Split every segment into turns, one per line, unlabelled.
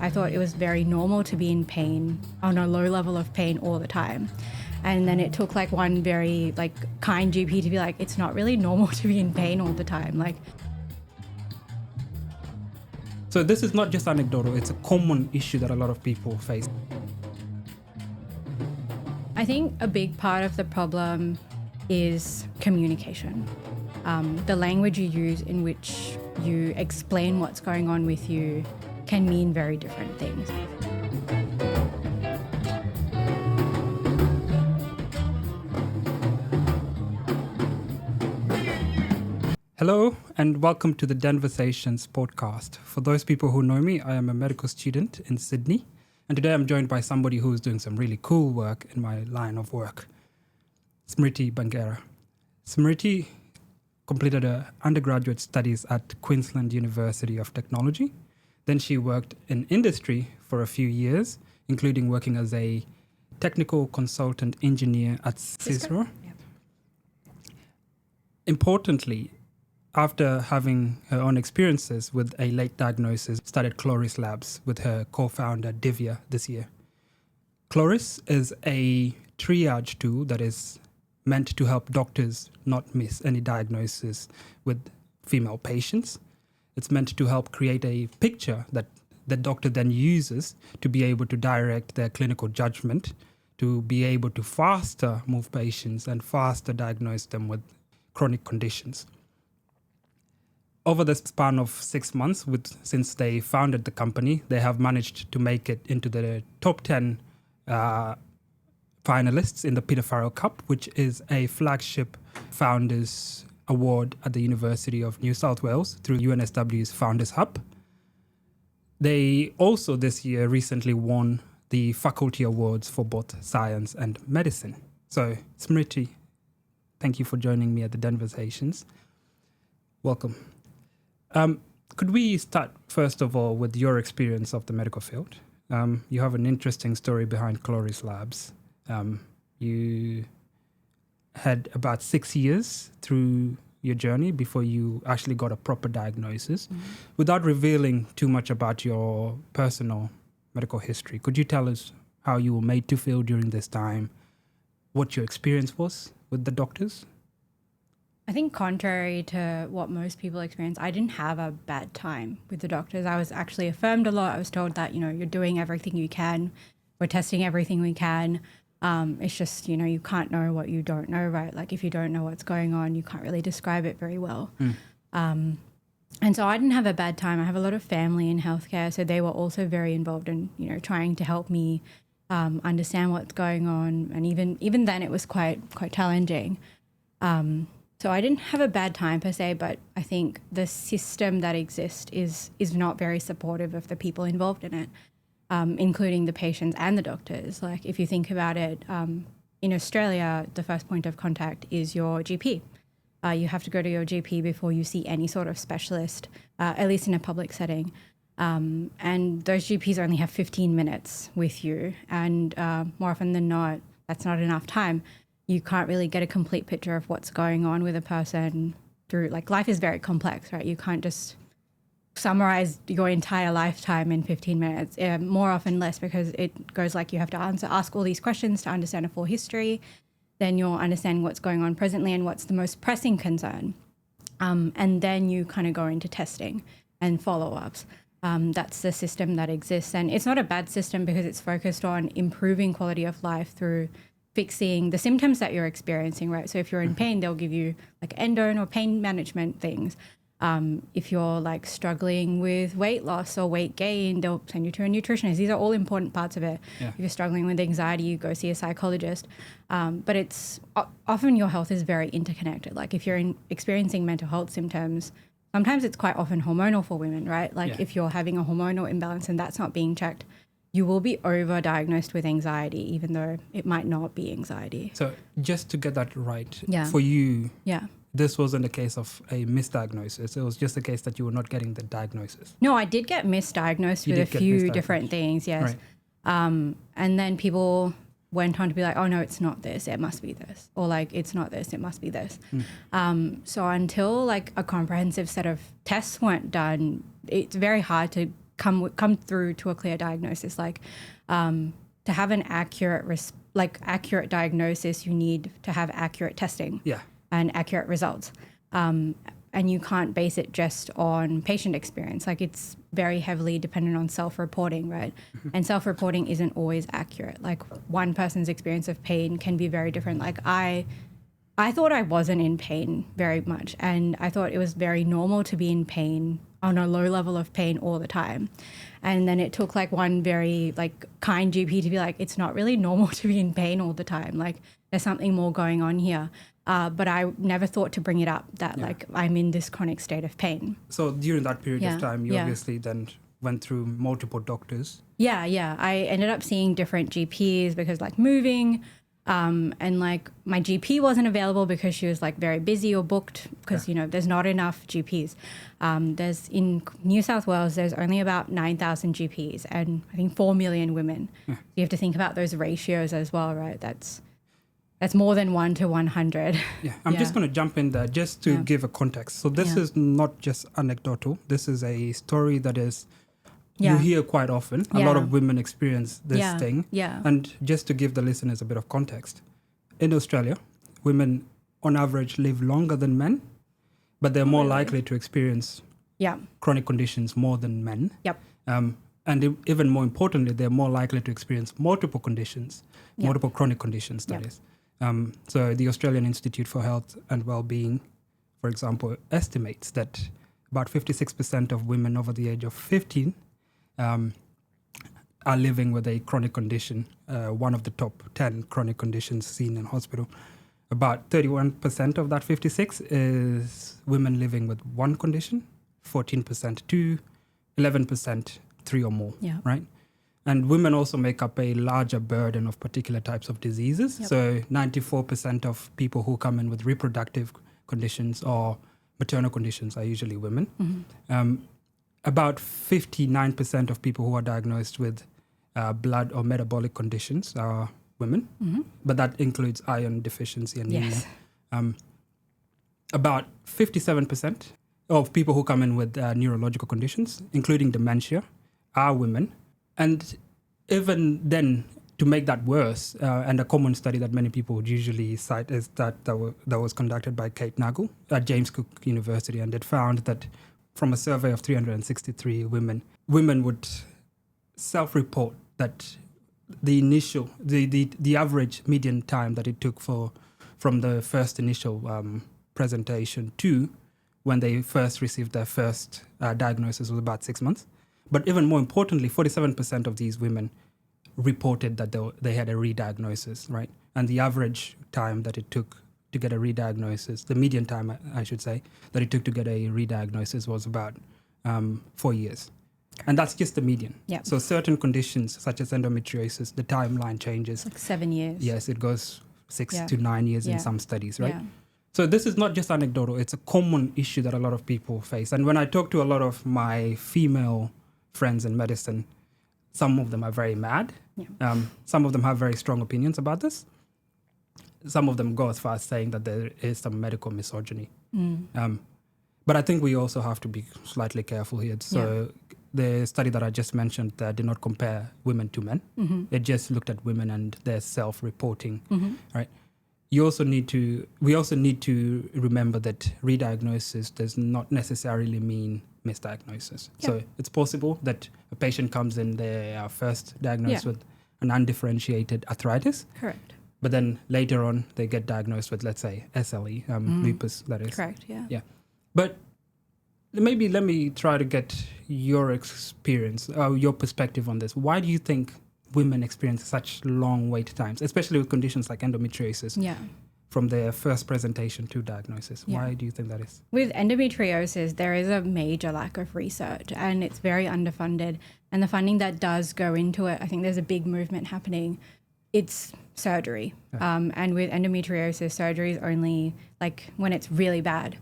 I thought it was very normal to be in pain, on a low level of pain all the time. And then it took like one very like kind GP to be like, it's not really normal to be in pain all the time. Like,
so this is not just anecdotal, it's a common issue that a lot of people face.
I think a big part of the problem is communication. The language you use in which you explain what's going on with you can mean very different things.
Hello and welcome to the Den-versations podcast. For those people who know me, I am a medical student in Sydney, and today I'm joined by somebody who's doing some really cool work in my line of work, Smriti Bangera. Smriti completed her undergraduate studies at Queensland University of Technology. Then she worked in industry for a few years, including working as a technical consultant engineer at Tsey.
Yep.
Importantly, after having her own experiences with a late diagnosis, started Chloris Labs with her co-founder Divya this year. Chloris is a triage tool that is meant to help doctors not miss any diagnosis with female patients. It's meant to help create a picture that the doctor then uses to be able to direct their clinical judgment, to be able to faster move patients and faster diagnose them with chronic conditions. Over the span of 6 months, since they founded the company, they have managed to make it into the top 10 finalists in the Peter Farrell Cup, which is a flagship founders award at the University of New South Wales through UNSW's Founders Hub. They also this year recently won the faculty awards for both science and medicine. So, Smriti, thank you for joining me at the Den-versations. Welcome. Could we start, first of all, with your experience of the medical field? You have an interesting story behind Chloris Labs. You had about 6 years through your journey before you actually got a proper diagnosis. Mm-hmm. Without revealing too much about your personal medical history, could you tell us how you were made to feel during this time, what your experience was with the doctors?
I think contrary to what most people experience, I didn't have a bad time with the doctors. I was actually affirmed a lot. I was told that, you're doing everything you can. We're testing everything we can. It's just, you can't know what you don't know, right? Like if you don't know what's going on, you can't really describe it very well. And so I didn't have a bad time. I have a lot of family in healthcare, so they were also very involved in, trying to help me understand what's going on. And even then it was quite challenging. So I didn't have a bad time per se, but I think the system that exists is not very supportive of the people involved in it, including the patients and the doctors. Like if you think about it, in Australia, the first point of contact is your GP. You have to go to your GP before you see any sort of specialist, at least in a public setting. And those GPs only have 15 minutes with you. And more often than not, that's not enough time. You can't really get a complete picture of what's going on with a person through, like, life is very complex, right? You can't just summarize your entire lifetime in 15 minutes, more often less, because it goes like you have to ask all these questions to understand a full history. Then you're understanding what's going on presently and what's the most pressing concern. And then you kind of go into testing and follow-ups. That's the system that exists. And it's not a bad system because it's focused on improving quality of life through fixing the symptoms that you're experiencing, right? So if you're in pain, they'll give you like endone or pain management things. If you're like struggling with weight loss or weight gain, they'll send you to a nutritionist. These are all important parts of it. Yeah. If you're struggling with anxiety, you go see a psychologist. But it's often your health is very interconnected. Like if you're experiencing mental health symptoms, sometimes it's quite often hormonal for women, right? Like if you're having a hormonal imbalance and that's not being checked, you will be over-diagnosed with anxiety, even though it might not be anxiety.
So just to get that right, for you, this wasn't a case of a misdiagnosis. It was just a case that you were not getting the diagnosis.
No, I did get misdiagnosed with a few different things, yes. Right. And then people went on to be like, oh, no, it's not this, it must be this. Or like, it's not this, it must be this. So until like a comprehensive set of tests weren't done, it's very hard to come through to a clear diagnosis. Like to have an accurate diagnosis, you need to have accurate testing and accurate results. And you can't base it just on patient experience. Like it's very heavily dependent on self-reporting, right? And self-reporting isn't always accurate. Like one person's experience of pain can be very different. Like I thought I wasn't in pain very much, and I thought it was very normal to be in pain, on a low level of pain all the time. And then it took like one very like kind GP to be like, it's not really normal to be in pain all the time. Like there's something more going on here. But I never thought to bring it up that like I'm in this chronic state of pain.
So during that period of time, you obviously then went through multiple doctors.
Yeah. I ended up seeing different GPs because like moving, and like my GP wasn't available because she was like very busy or booked because, you know, there's not enough GPs. There's in New South Wales, there's only about 9,000 GPs and I think 4 million women. You have to think about those ratios as well, right? That's more than 1 to 100.
Yeah, I'm just going to jump in there just to give a context. So this is not just anecdotal. This is a story that is you hear quite often. A lot of women experience this thing.
Yeah.
And just to give the listeners a bit of context, in Australia, women on average live longer than men, but they're more likely to experience chronic conditions more than men.
Yep.
And even more importantly, they're more likely to experience multiple conditions, multiple chronic conditions, that is. So the Australian Institute for Health and Wellbeing, for example, estimates that about 56% of women over the age of 15 are living with a chronic condition, one of the top 10 chronic conditions seen in hospital. About 31% of that 56 is women living with one condition, 14% 2, 11% 3 or more, right? And women also make up a larger burden of particular types of diseases. So 94% of people who come in with reproductive conditions or maternal conditions are usually women. About 59% of people who are diagnosed with blood or metabolic conditions are women, but that includes iron deficiency and anemia. About 57% of people who come in with neurological conditions, including dementia, are women. And even then, to make that worse, and a common study that many people would usually cite is that was conducted by Cate Nagle at James Cook University, and it found that from a survey of 363 women would self-report that the average median time that it took from the first initial presentation to when they first received their first diagnosis was about 6 months. But even more importantly, 47% of these women reported that they had a rediagnosis, right? And the average time that it took to get a rediagnosis, the median time, I should say, that it took to get a rediagnosis was about 4 years. And that's just the median.
Yep.
So certain conditions, such as endometriosis, the timeline changes.
It's like 7 years.
Yes, it goes 6 to 9 years in some studies, right?
Yeah.
So this is not just anecdotal. It's a common issue that a lot of people face. And when I talk to a lot of my female friends in medicine, some of them are very mad. Yeah. Some of them have very strong opinions about this. Some of them go as far as saying that there is some medical misogyny. But I think we also have to be slightly careful here. So the study that I just mentioned did not compare women to men. It just looked at women and their self-reporting, right? We also need to remember that rediagnosis does not necessarily mean misdiagnosis. So it's possible that a patient comes in, they are first diagnosed with an undifferentiated arthritis.
Correct.
But then later on, they get diagnosed with, let's say, SLE, lupus, that is.
Correct,
Yeah. But maybe let me try to get your experience, your perspective on this. Why do you think women experience such long wait times, especially with conditions like endometriosis? From their first presentation to diagnosis. Why do you think that is?
With endometriosis, there is a major lack of research and it's very underfunded. And the funding that does go into it, I think there's a big movement happening. It's surgery. And with endometriosis, surgery is only like when it's really bad.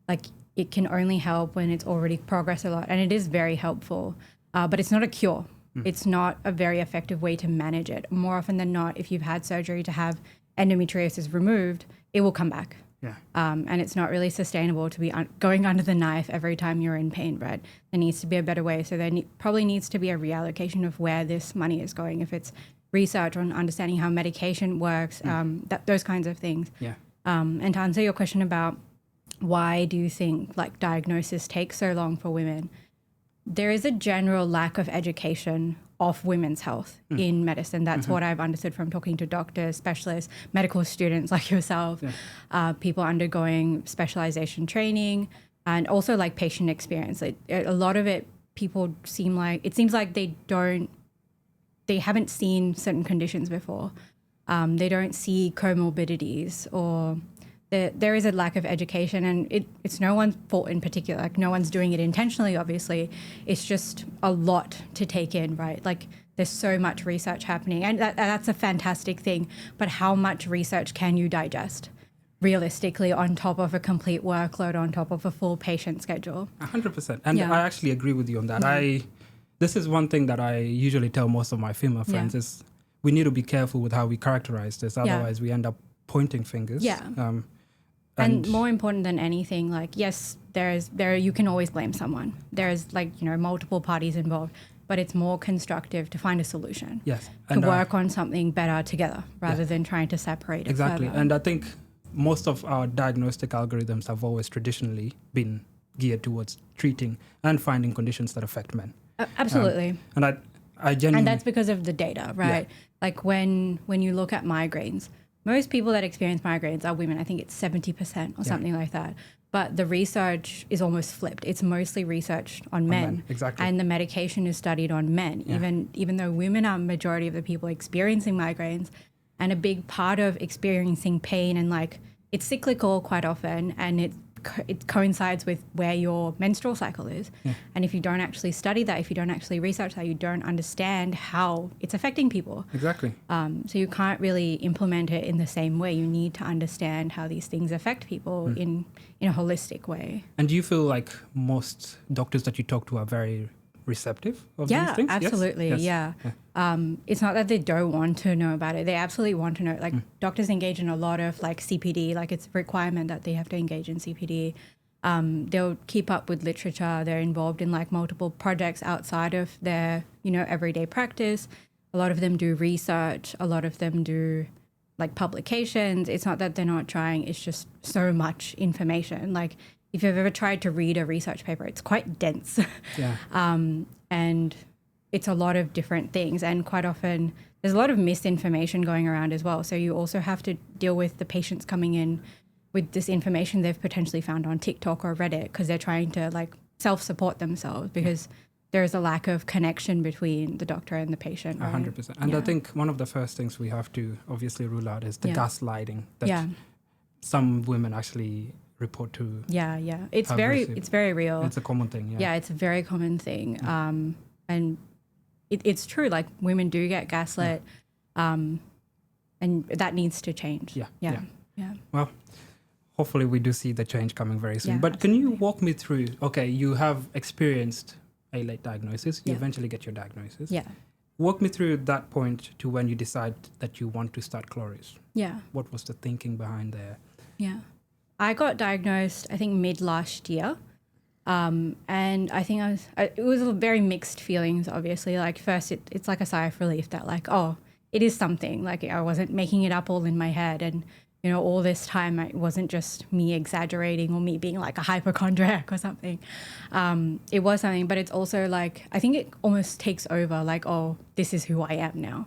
Like it can only help when it's already progressed a lot. And it is very helpful, but it's not a cure. It's not a very effective way to manage it. More often than not, if you've had surgery to have endometriosis removed, it will come back.
Yeah.
And it's not really sustainable to be going under the knife every time you're in pain, right? There needs to be a better way. So there probably needs to be a reallocation of where this money is going. If it's research on understanding how medication works, those kinds of things.
Yeah.
And to answer your question about why do you think like diagnosis takes so long for women, there is a general lack of education of women's health in medicine. That's what I've understood from talking to doctors, specialists, medical students like yourself, people undergoing specialization training, and also like patient experience. A lot of it, it seems like they haven't seen certain conditions before. They don't see comorbidities, or there is a lack of education, and it's no one's fault in particular. Like, no one's doing it intentionally, obviously. It's just a lot to take in, right? Like, there's so much research happening, and that's a fantastic thing. But how much research can you digest realistically on top of a complete workload, on top of a full patient schedule?
100%. And I actually agree with you on that. This is one thing that I usually tell most of my female friends is we need to be careful with how we characterize this. Otherwise, we end up pointing fingers.
Yeah. And more important than anything, like, yes, you can always blame someone. There's multiple parties involved, but it's more constructive to find a solution.
Yes.
To work on something better together rather than trying to separate it.
Exactly.
Further.
And I think most of our diagnostic algorithms have always traditionally been geared towards treating and finding conditions that affect men.
Absolutely.
And I genuinely...
And that's because of the data, right? Yeah. Like when you look at migraines, most people that experience migraines are women. I think it's 70% or something like that. But the research is almost flipped. It's mostly researched on men.
Exactly.
And the medication is studied on men, even though women are majority of the people experiencing migraines. And a big part of experiencing pain, and like, it's cyclical quite often, and it coincides with where your menstrual cycle is. Yeah. And if you don't actually study that, if you don't actually research that, you don't understand how it's affecting people.
Exactly.
So you can't really implement it in the same way. You need to understand how these things affect people in a holistic way.
And do you feel like most doctors that you talk to are very receptive of these things?
Absolutely. Yes? Yeah. It's not that they don't want to know about it. They absolutely want to know. Like, doctors engage in a lot of like CPD, like it's a requirement that they have to engage in CPD. They'll keep up with literature. They're involved in like multiple projects outside of their, everyday practice. A lot of them do research. A lot of them do like publications. It's not that they're not trying. It's just so much information. Like, if you've ever tried to read a research paper, it's quite dense.
Yeah.
And it's a lot of different things. And quite often there's a lot of misinformation going around as well. So you also have to deal with the patients coming in with this information they've potentially found on TikTok or Reddit, because they're trying to like self-support themselves, because there is a lack of connection between the doctor and the patient. Right?
100%. And I think one of the first things we have to obviously rule out is the gaslighting that some women actually report to.
It's very real.
It's a common thing.
It's a very common thing. And it's true, like, women do get gaslit, and that needs to change. Yeah.
Well, hopefully we do see the change coming very soon. But
absolutely.
Can you walk me through, you have experienced a late diagnosis, you eventually get your diagnosis. Walk me through that point to when you decide that you want to start Chloris. What was the thinking behind there?
I got diagnosed, I think, mid last year. And I think it was very mixed feelings, obviously. Like, first, it's like a sigh of relief that, like, oh, it is something. Like, I wasn't making it up all in my head. And, all this time, it wasn't just me exaggerating or me being like a hypochondriac or something. It was something, but it's also like, I think it almost takes over, like, oh, this is who I am now.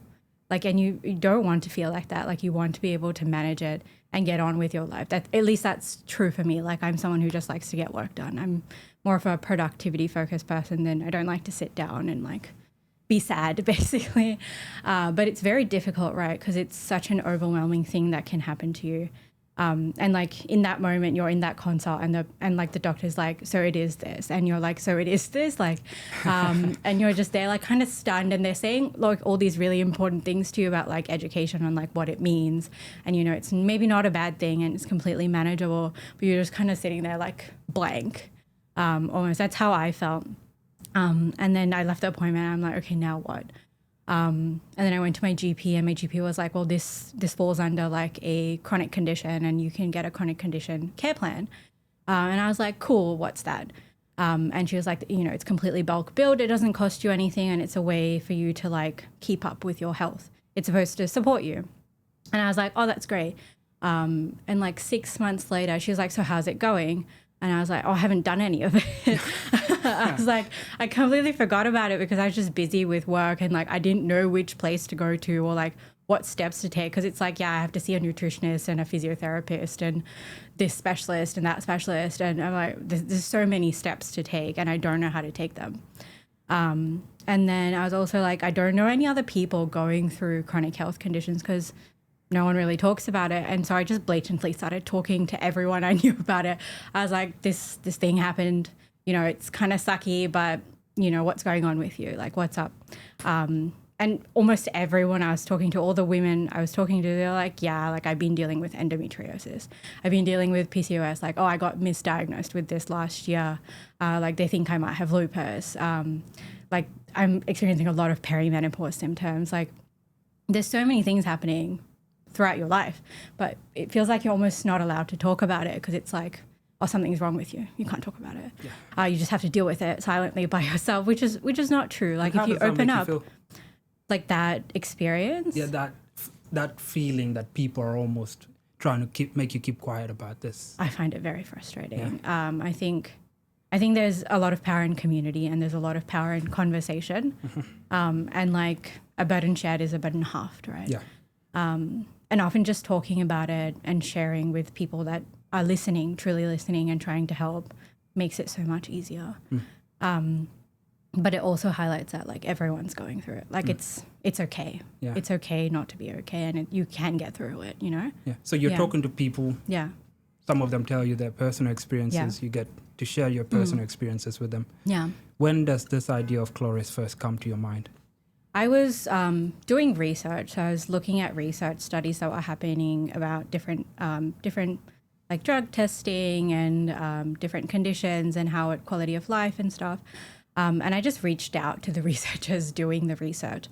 Like, and you don't want to feel like that. Like, you want to be able to manage it and get on with your life. At least that's true for me. Like, I'm someone who just likes to get work done. I'm more of a productivity focused person than I don't like to sit down and like be sad, basically. But it's very difficult, right? Because it's such an overwhelming thing that can happen to you. And like, in that moment, you're in that consult and like the doctor's like, so it is this. And you're like, so it is this, like, and you're just there like kind of stunned, and they're saying like all these really important things to you about like education and like what it means. And, it's maybe not a bad thing and it's completely manageable, but you're just kind of sitting there like blank, almost. That's how I felt. And then I left the appointment and I'm like, okay, now what? And then I went to my GP, and my GP was like, well, this falls under like a chronic condition, and you can get a chronic condition care plan. And I was like, cool, what's that? And she was like, it's completely bulk billed. It doesn't cost you anything. And it's a way for you to like keep up with your health. It's supposed to support you. And I was like, oh, that's great. And like 6 months later, she was like, so how's it going? And I was like, oh, I haven't done any of it. I was like, I completely forgot about it because I was just busy with work, and like I didn't know which place to go to or like what steps to take, because it's like, yeah, I have to see a nutritionist and a physiotherapist and this specialist and that specialist. And I'm like, there's so many steps to take, and I don't know how to take them. And then I was also like, I don't know any other people going through chronic health conditions because no one really talks about it. And so I just blatantly started talking to everyone I knew about it. I was like, this thing happened, it's kind of sucky, but what's going on with you? Like, what's up? And almost everyone I was talking to, all the women I was talking to, they're like, yeah, like I've been dealing with endometriosis. I've been dealing with PCOS. Like, oh, I got misdiagnosed with this last year. Like they think I might have lupus. Like I'm experiencing a lot of perimenopause symptoms. Like there's so many things happening throughout your life, but it feels like you're almost not allowed to talk about it because it's like, oh, something's wrong with you. You can't talk about it. Yeah. You just have to deal with it silently by yourself, which is not true. Like if you open up, like that experience.
Yeah, that feeling that people are almost trying to make you keep quiet about this.
I find it very frustrating. Yeah. I think there's a lot of power in community, and there's a lot of power in conversation. And like a burden shared is a burden halved, right?
Yeah.
And often just talking about it and sharing with people that are listening, truly listening and trying to help makes it so much easier. But it also highlights that like everyone's going through it. Like it's okay. Yeah. It's okay not to be okay, and you can get through it, Yeah.
So you're talking to people.
Yeah.
Some of them tell you their personal experiences. Yeah. You get to share your personal experiences with them.
Yeah.
When does this idea of Chloris first come to your mind?
I was doing research. So I was looking at research studies that were happening about different like drug testing and different conditions and how it quality of life and stuff. And I just reached out to the researchers doing the research.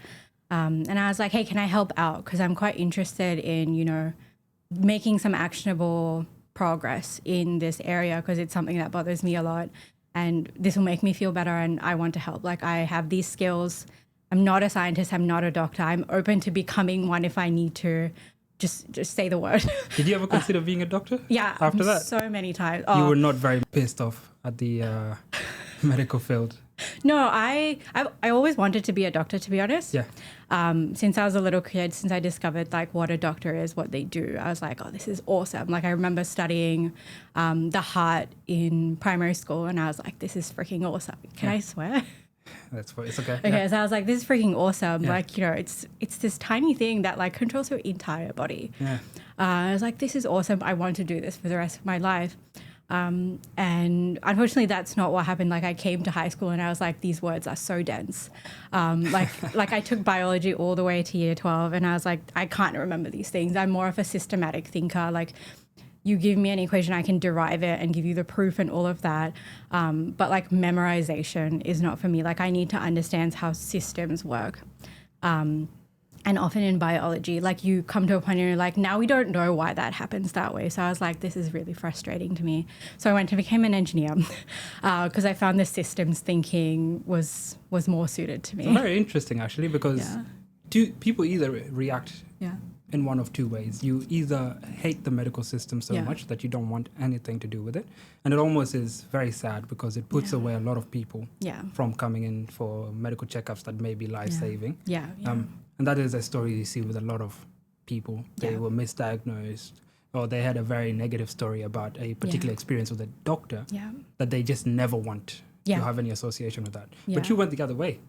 And I was like, hey, can I help out? Because I'm quite interested in, making some actionable progress in this area, because it's something that bothers me a lot. And this will make me feel better, and I want to help. Like I have these skills. I'm not a scientist. I'm not a doctor. I'm open to becoming one if I need to. Just say the word. Did
you ever consider being a doctor?
Yeah.
After that?
So many times.
You were not very pissed off at the medical field?
No, I always wanted to be a doctor, to be honest.
Yeah.
Since I was a little kid, since I discovered like what a doctor is, what they do, I was like, oh, this is awesome. Like I remember studying the heart in primary school, and I was like, this is freaking awesome. Can I swear?
It's okay.
Okay, yeah. So I was like, this is freaking awesome. Yeah. Like, it's this tiny thing that like controls your entire body.
Yeah.
I was like, this is awesome. I want to do this for the rest of my life. And unfortunately, that's not what happened. Like I came to high school and I was like, these words are so dense. Like I took biology all the way to year 12, and I was like, I can't remember these things. I'm more of a systematic thinker. Like you give me an equation, I can derive it and give you the proof and all of that. But like memorization is not for me. Like I need to understand how systems work. And often in biology, like you come to a point and you're like, now we don't know why that happens that way. So I was like, this is really frustrating to me. So I went and became an engineer because I found the systems thinking was more suited to me.
It's very interesting actually, because people either react in one of two ways. You either hate the medical system so much that you don't want anything to do with it. And it almost is very sad because it puts away a lot of people from coming in for medical checkups that may be life-saving.
Yeah.
And that is a story you see with a lot of people. They were misdiagnosed, or they had a very negative story about a particular experience with a doctor that they just never want to have any association with that. But you went the other way.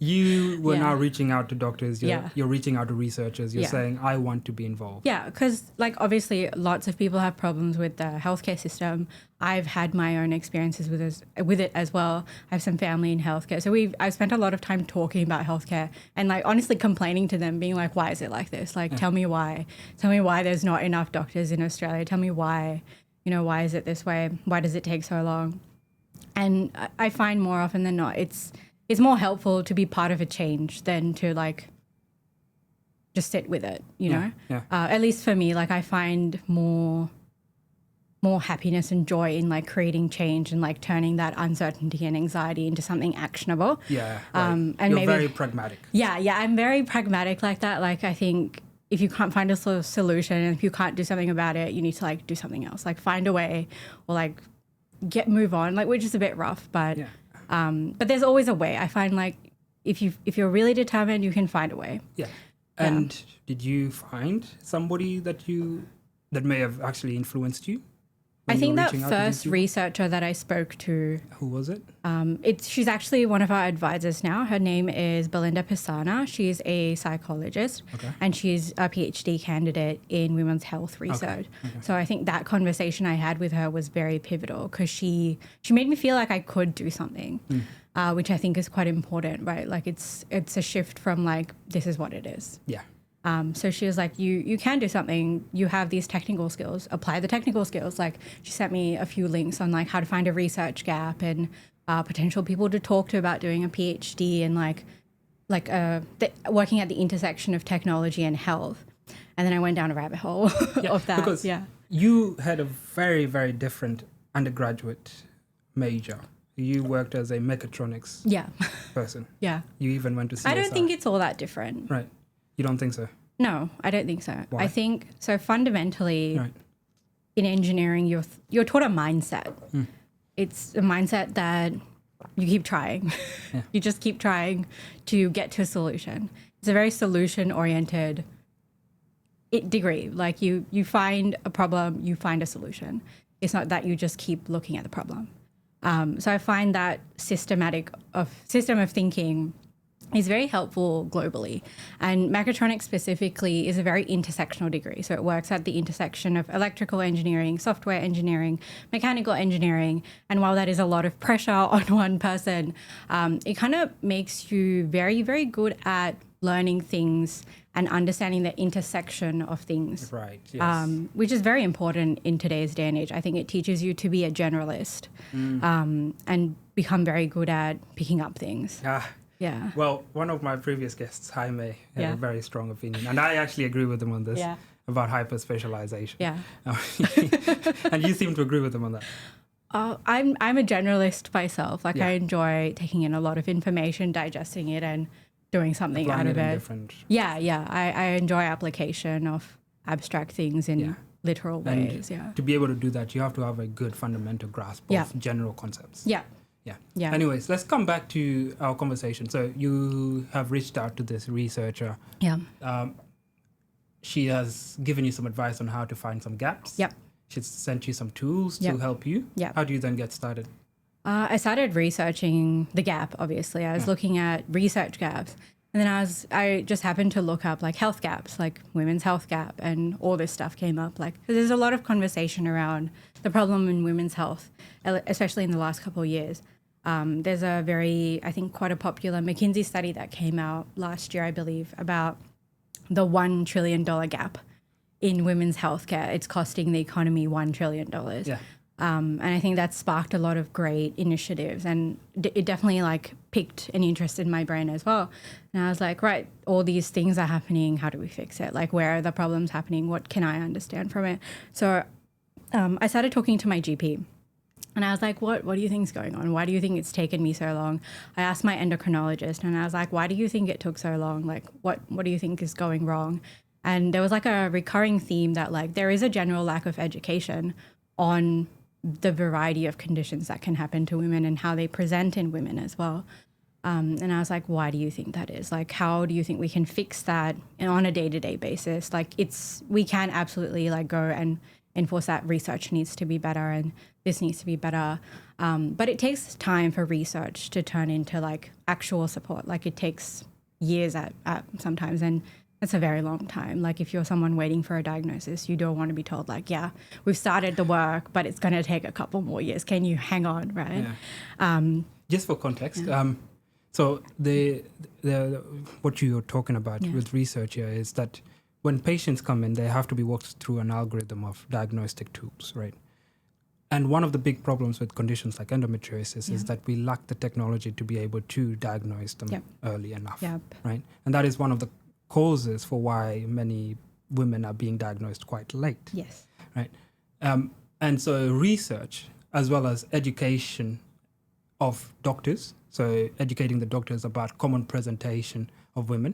You were now reaching out to doctors, you're reaching out to researchers, you're saying, I want to be involved.
Yeah, because like obviously lots of people have problems with the healthcare system. I've had my own experiences with it as well. I have some family in healthcare. So I've spent a lot of time talking about healthcare and like honestly complaining to them, being like, why is it like this? Like, tell me why. Tell me why there's not enough doctors in Australia. Tell me why, why is it this way? Why does it take so long? And I find more often than not, it's it's more helpful to be part of a change than to like just sit with it, you know?
Yeah.
At least for me, like I find more happiness and joy in like creating change and like turning that uncertainty and anxiety into something actionable.
Yeah. Right.
And
You're
maybe,
very pragmatic.
Yeah, I'm very pragmatic like that. Like I think if you can't find a solution and if you can't do something about it, you need to like do something else, like find a way or like move on, like, which is a bit rough, but there's always a way. I find like if you're really determined, you can find a way.
Yeah. And did you find somebody that may have actually influenced you?
I think that first researcher that I spoke to.
Who was it?
She's actually one of our advisors now. Her name is Belinda Pisana. She's a psychologist, and she's a PhD candidate in women's health research. Okay. So I think that conversation I had with her was very pivotal because she made me feel like I could do something, which I think is quite important, right? Like it's a shift from like, this is what it is.
Yeah.
So she was like, you can do something. You have these technical skills. Apply the technical skills. Like she sent me a few links on like how to find a research gap and potential people to talk to about doing a PhD and working at the intersection of technology and health. And then I went down a rabbit hole of that.
Because you had a very, very different undergraduate major. You worked as a mechatronics person. Yeah. You even went to CSR.
I don't think it's all that different.
Right. You don't think so?
No, I don't think so.
Why?
I think so fundamentally in engineering, you're taught a mindset. It's a mindset that you keep trying. You just keep trying to get to a solution. It's a very solution-oriented degree. Like you find a problem, you find a solution. It's not that you just keep looking at the problem. So I find that system of thinking is very helpful globally. And mechatronics specifically is a very intersectional degree. So it works at the intersection of electrical engineering, software engineering, mechanical engineering. And while that is a lot of pressure on one person, it kind of makes you very, very good at learning things and understanding the intersection of things.
Right, yes.
Which is very important in today's day and age. I think it teaches you to be a generalist and become very good at picking up things. Yeah.
Well, one of my previous guests, Jaime, had a very strong opinion, and I actually agree with him on this about hyper-specialization.
Yeah.
And you seem to agree with him on that.
I'm a generalist myself. Like I enjoy taking in a lot of information, digesting it, and doing something out of it. I enjoy application of abstract things in literal ways.
To be able to do that, you have to have a good fundamental grasp of general concepts. Yeah. Anyways, let's come back to our conversation. So you have reached out to this researcher.
Yeah.
She has given you some advice on how to find some gaps.
Yep.
She's sent you some tools to help you.
Yeah.
How do you then get started?
I started researching the gap, obviously. I was looking at research gaps. And then I just happened to look up like health gaps, like women's health gap, and all this stuff came up. Like, 'cause there's a lot of conversation around the problem in women's health, especially in the last couple of years. There's a I think quite a popular McKinsey study that came out last year, I believe, about the $1 trillion gap in women's healthcare. It's costing the economy $1 trillion. Yeah. And I think that sparked a lot of great initiatives, and it definitely like piqued an interest in my brain as well. And I was like, right, all these things are happening. How do we fix it? Like, where are the problems happening? What can I understand from it? So I started talking to my GP. And I was like, what do you think is going on? Why do you think it's taken me so long? I asked my endocrinologist and I was like, why do you think it took so long? Like, what do you think is going wrong? And there was like a recurring theme that like there is a general lack of education on the variety of conditions that can happen to women and how they present in women as well. And I was like, why do you think that is? Like, how do you think we can fix that on a day-to-day basis? Like we can absolutely like go and enforce that. Research needs to be better and this needs to be better. But it takes time for research to turn into like actual support. Like it takes years at sometimes, and it's a very long time. Like if you're someone waiting for a diagnosis, you don't want to be told like, yeah, we've started the work, but it's going to take a couple more years. Can you hang on, right?
Yeah. Just for context, so the what you're talking about with research here is that when patients come in, they have to be walked through an algorithm of diagnostic tools, right? And one of the big problems with conditions like endometriosis is that we lack the technology to be able to diagnose them early enough, right? And that is one of the causes for why many women are being diagnosed quite late.
Yes.
Right. And so research as well as education of doctors, so educating the doctors about common presentation of women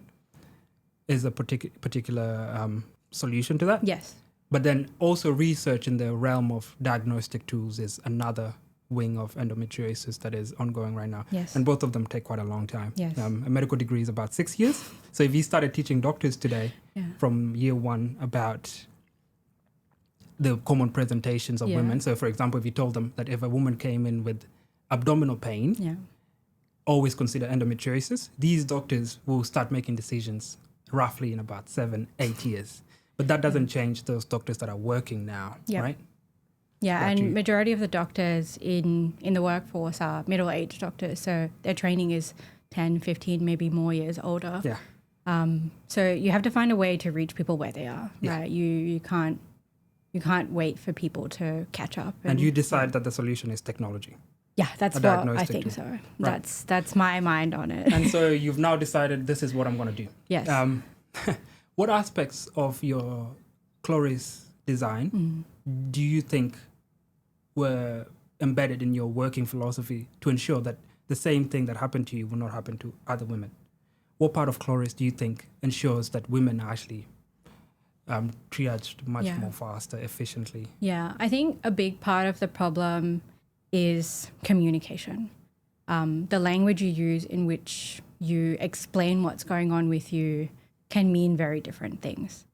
is a particular solution to that.
Yes.
But then also research in the realm of diagnostic tools is another wing of endometriosis that is ongoing right now.
Yes.
And both of them take quite a long time.
Yes.
A medical degree is about 6 years. So if you started teaching doctors today from year one about the common presentations of women. So for example, if you told them that if a woman came in with abdominal pain, always consider endometriosis, these doctors will start making decisions roughly in about 7-8 years. But that doesn't change those doctors that are working now, right?
Yeah, and majority of the doctors in the workforce are middle-aged doctors. So their training is 10, 15, maybe more years older.
Yeah.
So you have to find a way to reach people where they are, right? You can't wait for people to catch up.
And you decide that the solution is technology.
Yeah, that's what I think so. Right. That's my mind on it.
And so you've now decided this is what I'm going to do.
Yes.
What aspects of your Chloris design do you think were embedded in your working philosophy to ensure that the same thing that happened to you will not happen to other women? What part of Chloris do you think ensures that women are actually triaged much more faster, efficiently?
Yeah, I think a big part of the problem is communication. The language you use in which you explain what's going on with you can mean very different things.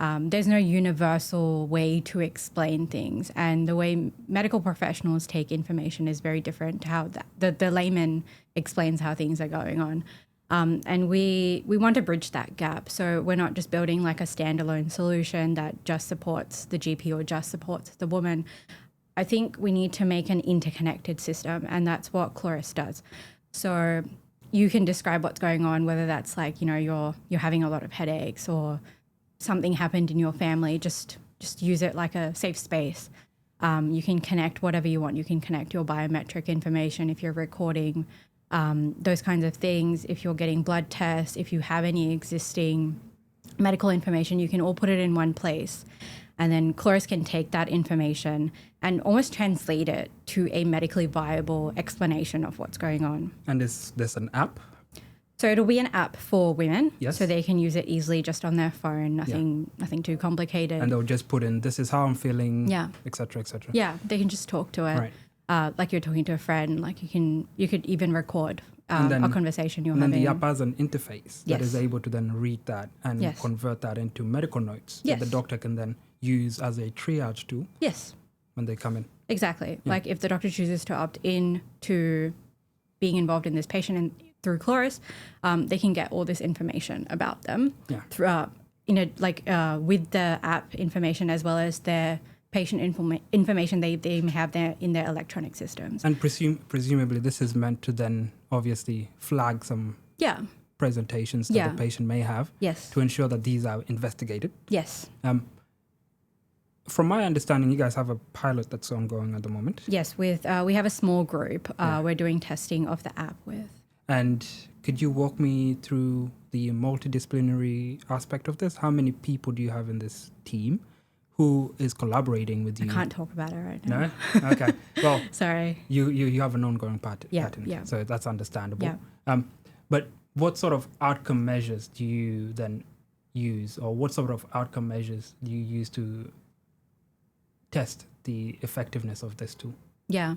There's no universal way to explain things, and the way medical professionals take information is very different to how the layman explains how things are going on. And we want to bridge that gap. So we're not just building like a standalone solution that just supports the GP or just supports the woman. I think we need to make an interconnected system, and that's what Chloris does. So you can describe what's going on, whether that's like, you're having a lot of headaches or something happened in your family, just use it like a safe space. You can connect whatever you want. You can connect your biometric information if you're recording, those kinds of things. If you're getting blood tests, if you have any existing medical information, you can all put it in one place. And then Chloris can take that information and almost translate it to a medically viable explanation of what's going on.
And is this an app?
So it'll be an app for women,
yes.
So they can use it easily just on their phone, nothing too complicated.
And they'll just put in, this is how I'm feeling,
et
cetera, et cetera.
Yeah, they can just talk to it, like you're talking to a friend. Like you could even record a conversation you're having.
And then the app has an interface that is able to then read that and convert that into medical notes that the doctor can then use as a triage tool.
Yes.
When they come in.
Exactly. Yeah. Like if the doctor chooses to opt in to being involved in this patient and through Chloris, they can get all this information about them through, with the app information as well as their patient information they may have there in their electronic systems.
And presumably this is meant to then obviously flag some presentations that the patient may have to ensure that these are investigated.
Yes.
From my understanding, you guys have a pilot that's ongoing at the moment.
Yes, with we have a small group we're doing testing of the app with.
And could you walk me through the multidisciplinary aspect of this? How many people do you have in this team? Who is collaborating with you?
I can't talk about it right now.
No? Okay. Well,
sorry.
You have an ongoing pattern.
Yeah.
So that's understandable.
Yeah.
But what sort of outcome measures do you then use, or what sort of outcome measures do you use to test the effectiveness of this tool?
Yeah.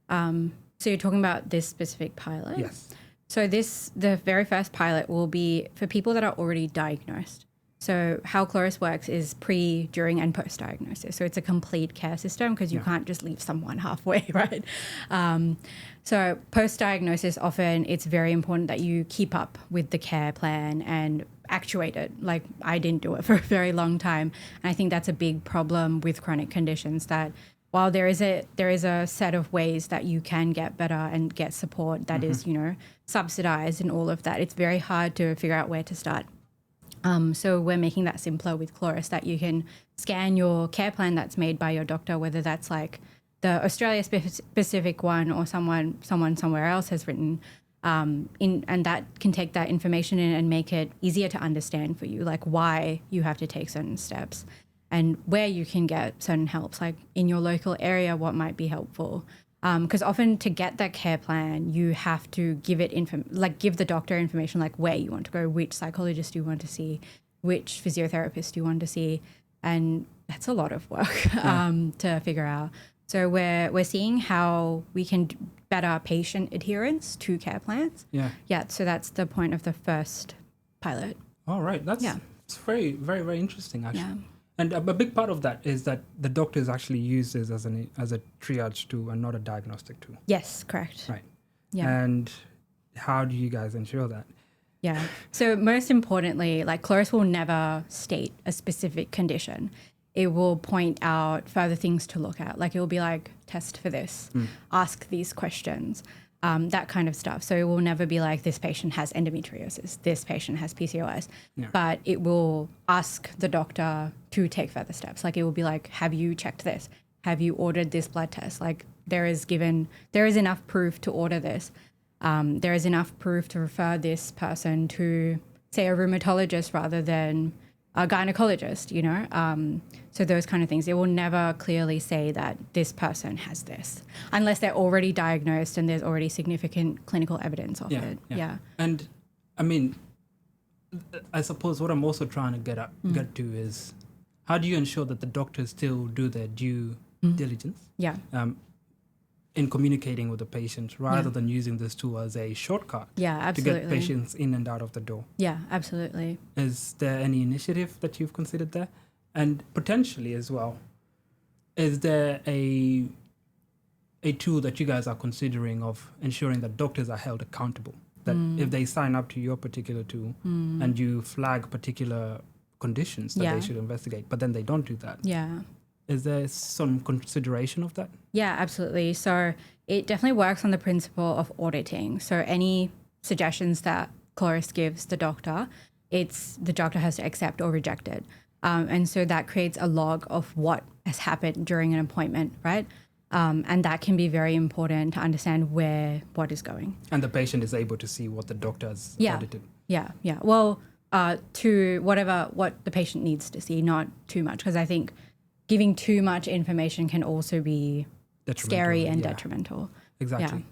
So you're talking about this specific pilot?
Yes.
So the very first pilot will be for people that are already diagnosed. So how Chloris works is pre, during, and post-diagnosis. So it's a complete care system because you can't just leave someone halfway, right? So post-diagnosis, often it's very important that you keep up with the care plan and actuate it. Like I didn't do it for a very long time. And I think that's a big problem with chronic conditions, that while there is a set of ways that you can get better and get support that is, subsidized and all of that, it's very hard to figure out where to start. So we're making that simpler with Chloris, that you can scan your care plan that's made by your doctor, whether that's like the Australia specific one or someone somewhere else has written, and that can take that information in and make it easier to understand for you, like why you have to take certain steps and where you can get certain helps, like in your local area, what might be helpful. Because often to get that care plan, you have to give it give the doctor information, like where you want to go, which psychologist you want to see, which physiotherapist you want to see, and that's a lot of work to figure out. So we're seeing how we can better patient adherence to care plans. Yeah. So that's the point of the first pilot.
All right. It's very, very, very interesting, actually.
Yeah.
And a big part of that is that the doctors actually use this as a triage tool and not a diagnostic tool.
Yes, correct.
Right.
Yeah.
And how do you guys ensure that?
Yeah. So most importantly, like Chloris will never state a specific condition. It will point out further things to look at. Like it will be like, test for this, ask these questions, that kind of stuff. So it will never be like, this patient has endometriosis, this patient has PCOS, but it will ask the doctor to take further steps. Like it will be like, have you checked this? Have you ordered this blood test? Like there is enough proof to order this. There is enough proof to refer this person to, say, a rheumatologist rather than a gynecologist, you know? So those kind of things. It will never clearly say that this person has this unless they're already diagnosed and there's already significant clinical evidence of it. Yeah.
And I mean, I suppose what I'm also trying to get to is, how do you ensure that the doctors still do their due diligence?
Yeah.
In communicating with the patient rather than using this tool as a shortcut to get patients in and out of the door.
Yeah, absolutely.
Is there any initiative that you've considered there? And potentially as well, is there a tool that you guys are considering of ensuring that doctors are held accountable? That if they sign up to your particular tool and you flag particular conditions that they should investigate, but then they don't do that.
Yeah.
Is there some consideration of that?
Yeah, absolutely. So it definitely works on the principle of auditing. So any suggestions that Chloris gives the doctor, the doctor has to accept or reject it. And so that creates a log of what has happened during an appointment, right? And that can be very important to understand what is going.
And the patient is able to see what the doctor has audited.
Yeah. Well, to what the patient needs to see, not too much, because I think giving too much information can also be scary and detrimental.
Exactly.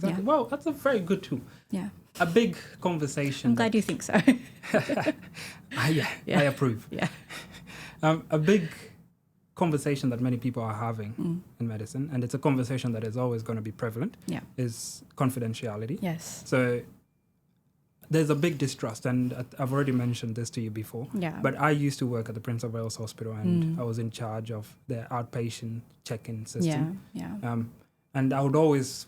Yeah. Well, that's a very good tool.
Yeah.
A big conversation.
I'm glad you think so.
I approve.
Yeah.
A big conversation that many people are having in medicine, and it's a conversation that is always going to be prevalent, is confidentiality.
Yes.
So there's a big distrust, and I've already mentioned this to you before.
Yeah.
But I used to work at the Prince of Wales Hospital, and I was in charge of their outpatient check-in system.
Yeah.
And I would always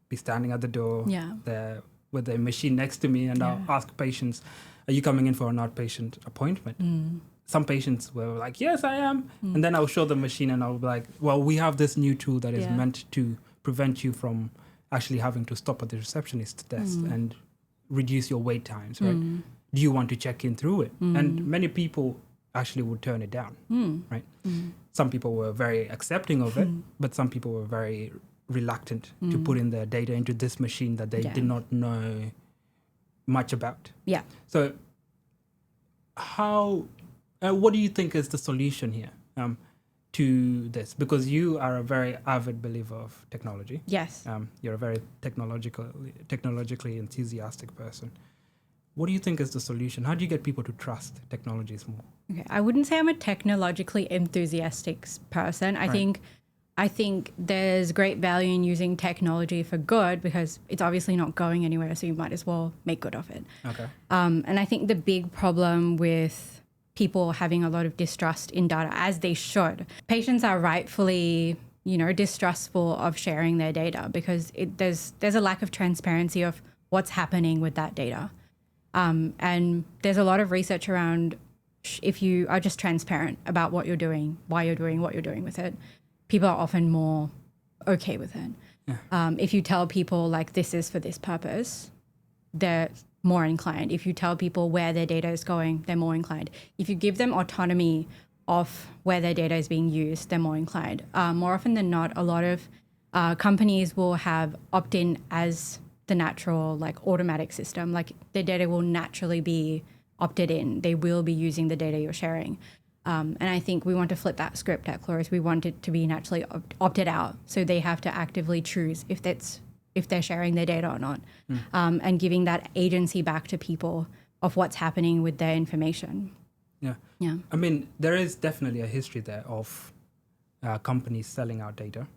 be standing at the door there with a machine next to me, and I'll ask patients, "Are you coming in for an outpatient appointment?" Some patients were like, "Yes, I am." And then I'll show the machine, and I'll be like, "Well, we have this new tool that is meant to prevent you from actually having to stop at the receptionist desk and reduce your wait times, right? Do you want to check in through it?" And many people actually would turn it down, right? Some people were very accepting of it, but some people were very reluctant to put in their data into this machine that they did not know much about.
Yeah.
So what do you think is the solution here to this? Because you are a very avid believer of technology.
Yes.
You're a very technologically enthusiastic person. What do you think is the solution? How do you get people to trust technologies more?
Okay, I wouldn't say I'm a technologically enthusiastic person. I think there's great value in using technology for good because it's obviously not going anywhere, so you might as well make good of it.
Okay.
And I think the big problem with people having a lot of distrust in data, as they should, patients are rightfully, distrustful of sharing their data because there's a lack of transparency of what's happening with that data. And there's a lot of research around if you are just transparent about what you're doing, why you're doing what you're doing with it, people are often more okay with it. Yeah. If you tell people like this is for this purpose, they're more inclined. If you tell people where their data is going, they're more inclined. If you give them autonomy of where their data is being used, they're more inclined. More often than not, a lot of companies will have opt-in as the natural, like, automatic system. Like, their data will naturally be opted in. They will be using the data you're sharing. And I think we want to flip that script at Chloris. We want it to be naturally opted out. So they have to actively choose if they're sharing their data or not, and giving that agency back to people of what's happening with their information.
Yeah. I mean, there is definitely a history there of companies selling out data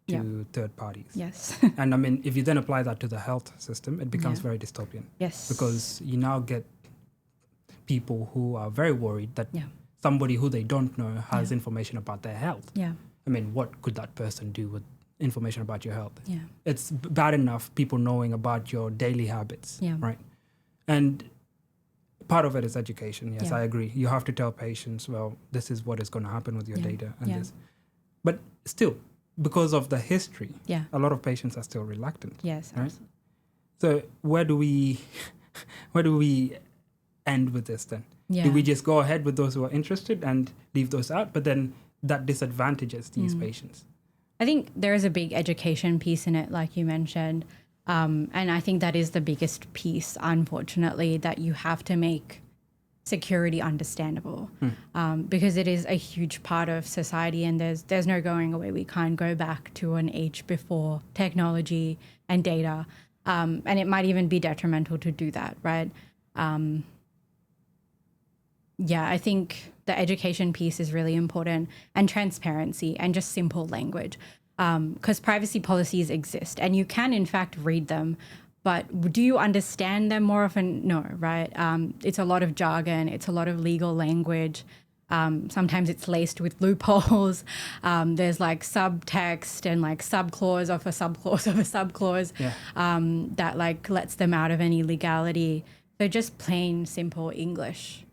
to third parties.
Yes.
And I mean, if you then apply that to the health system, it becomes very dystopian.
Yes.
Because you now get people who are very worried that somebody who they don't know has information about their health.
Yeah.
I mean, what could that person do with information about your health?
Yeah.
It's bad enough people knowing about your daily habits, right? And part of it is education. Yes, I agree. You have to tell patients, well, this is what is going to happen with your data and this. But still, because of the history, a lot of patients are still reluctant.
Yes.
Right? So where do we end with this then? Do we just go ahead with those who are interested and leave those out? But then that disadvantages these patients.
I think there is a big education piece in it, like you mentioned. And I think that is the biggest piece, unfortunately, that you have to make security understandable, because it is a huge part of society, and there's no going away. We can't go back to an age before technology and data, and it might even be detrimental to do that, right? I think the education piece is really important, and transparency and just simple language, because privacy policies exist and you can in fact read them, but do you understand them more often? No, right? It's a lot of jargon. It's a lot of legal language. Sometimes it's laced with loopholes. There's like subtext and like subclause of a subclause of a subclause that like lets them out of any legality. So just plain simple English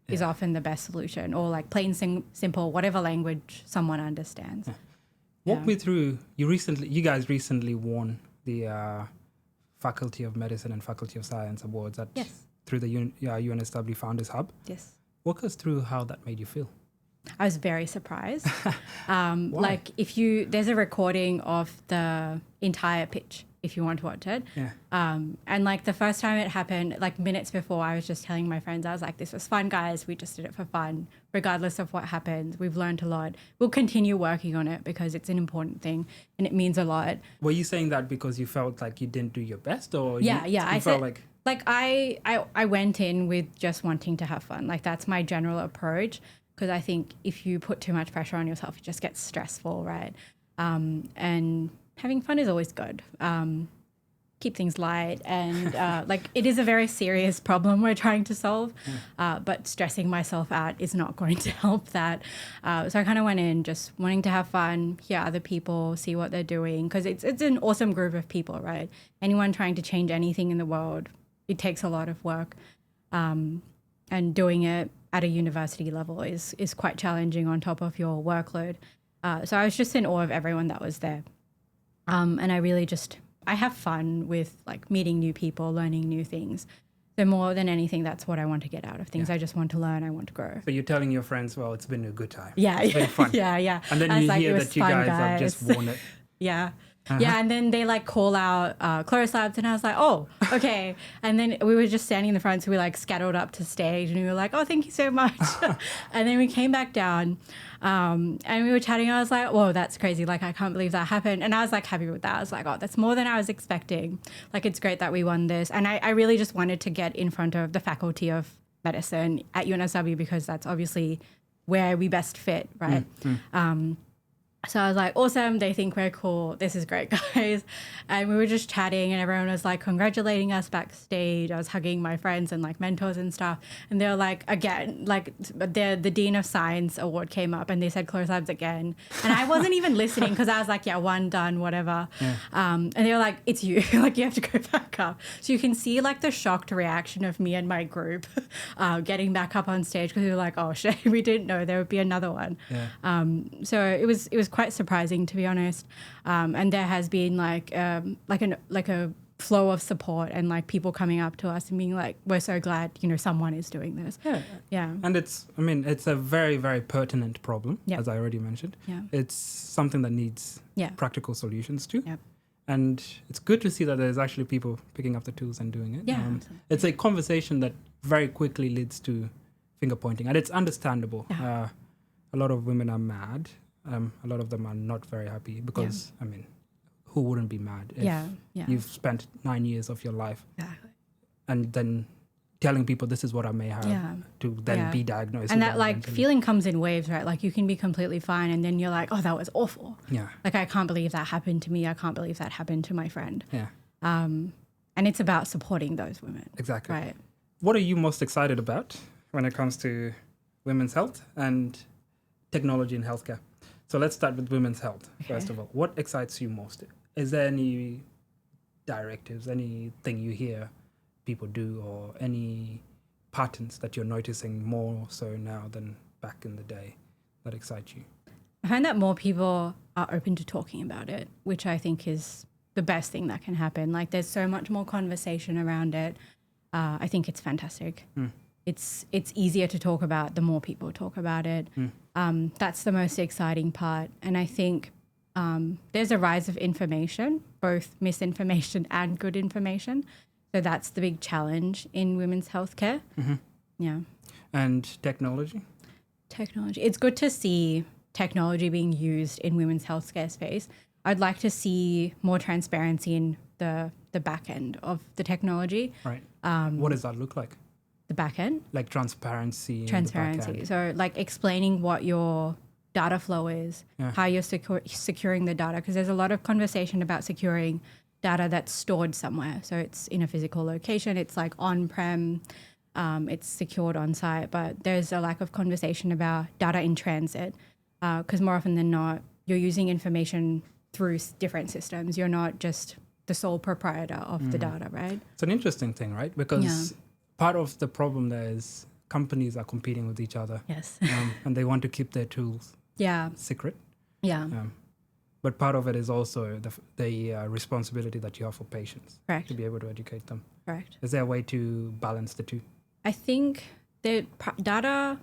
is often the best solution, or like plain simple, whatever language someone understands.
Walk me through, you guys recently won the Faculty of Medicine and Faculty of Science Awards through the UNSW Founders Hub.
Yes.
Walk us through how that made you feel.
I was very surprised. Like there's a recording of the entire pitch if you want to watch it. And like the first time it happened, like minutes before, I was just telling my friends, I was like, this was fun, guys. We just did it for fun. Regardless of what happens, we've learned a lot. We'll continue working on it because it's an important thing and it means a lot.
Were you saying that because you felt like you didn't do your best, or
I
felt
said, like I went in with just wanting to have fun. Like that's my general approach, because I think if you put too much pressure on yourself, it just gets stressful, right? And having fun is always good. Keep things light, and like it is a very serious problem we're trying to solve, but stressing myself out is not going to help that. So I kind of went in just wanting to have fun, hear other people, see what they're doing, because it's an awesome group of people, right? Anyone trying to change anything in the world, it takes a lot of work, and doing it at a university level is quite challenging on top of your workload. So I was just in awe of everyone that was there. And I have fun with like meeting new people, learning new things. So more than anything, that's what I want to get out of things. I just want to learn. I want to grow.
So you're telling your friends, well, it's been a good time.
It's
been fun.
Yeah.
And then you hear that you guys have just won it.
Yeah, and then they like call out Chloris Labs, and I was like, oh, okay. And then we were just standing in the front, so we like scattered up to stage, and we were like, oh, thank you so much. And then we came back down, and we were chatting. I was like, whoa, that's crazy. Like, I can't believe that happened. And I was like happy with that. I was like, oh, that's more than I was expecting. Like, it's great that we won this. And I really just wanted to get in front of the Faculty of Medicine at UNSW, because that's obviously where we best fit, right? So I was like, awesome, they think we're cool. This is great, guys. And we were just chatting, and everyone was like congratulating us backstage. I was hugging my friends and like mentors and stuff. And they were like, again, like the Dean of Science award came up, and they said Chloris Labs again. And I wasn't even listening, because I was like, yeah, one, done, whatever. And they were like, it's you. Like, you have to go back up. So you can see like the shocked reaction of me and my group getting back up on stage, because we were like, oh shit, we didn't know there would be another one. So it was quite surprising, to be honest. And there has been like a flow of support and like people coming up to us and being like, we're so glad, you know, someone is doing this. Yeah.
And it's a very, very pertinent problem, as I already mentioned.
Yeah.
It's something that needs practical solutions to.
Yep.
And it's good to see that there's actually people picking up the tools and doing it.
Yeah.
It's a conversation that very quickly leads to finger pointing, and it's understandable.
Yeah.
A lot of women are mad. A lot of them are not very happy because, I mean, who wouldn't be mad if you've spent 9 years of your life and then telling people this is what I may have to then be diagnosed.
And that like feeling comes in waves, right? Like you can be completely fine and then you're like, oh, that was awful.
Yeah.
Like I can't believe that happened to me. I can't believe that happened to my friend.
Yeah.
And it's about supporting those women.
Exactly.
Right.
What are you most excited about when it comes to women's health and technology in healthcare? So let's start with women's health, first of all. What excites you most? Is there any directives, anything you hear people do, or any patterns that you're noticing more so now than back in the day that excite you?
I find that more people are open to talking about it, which I think is the best thing that can happen. Like there's so much more conversation around it. I think it's fantastic. It's easier to talk about the more people talk about it. That's the most exciting part. And I think there's a rise of information, both misinformation and good information. So that's the big challenge in women's healthcare. Yeah.
And technology?
Technology. It's good to see technology being used in women's healthcare space. I'd like to see more transparency in the back end of the technology.
Right. What does that look like?
The back end?
Like transparency.
Transparency. So like explaining what your data flow is, how you're securing the data, because there's a lot of conversation about securing data that's stored somewhere. So it's in a physical location, it's like on-prem, it's secured on-site, but there's a lack of conversation about data in transit, because more often than not, you're using information through different systems. You're not just the sole proprietor of the data, right?
It's an interesting thing, right? Because part of the problem there is companies are competing with each other.
Yes.
And they want to keep their tools secret.
Yeah.
But part of it is also the responsibility that you have for patients.
Correct.
To be able to educate them.
Correct.
Is there a way to balance the two?
I think the data,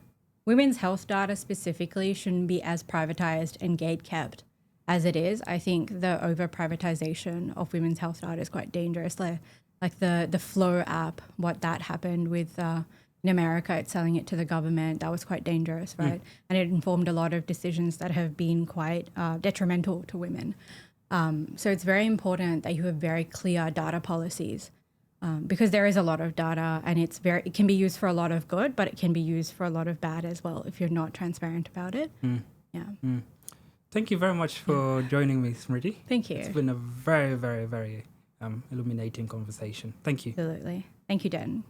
women's health data specifically, shouldn't be as privatized and gate-kept as it is. I think the over-privatization of women's health data is quite dangerous. Like the Flow app, what that happened with in America, it's selling it to the government. That was quite dangerous, right? And it informed a lot of decisions that have been quite detrimental to women. So it's very important that you have very clear data policies, because there is a lot of data and it can be used for a lot of good, but it can be used for a lot of bad as well if you're not transparent about it.
Thank you very much for joining me, Smriti.
Thank you.
It's been a very, very, very illuminating conversation. Thank you.
Absolutely. Thank you, Den.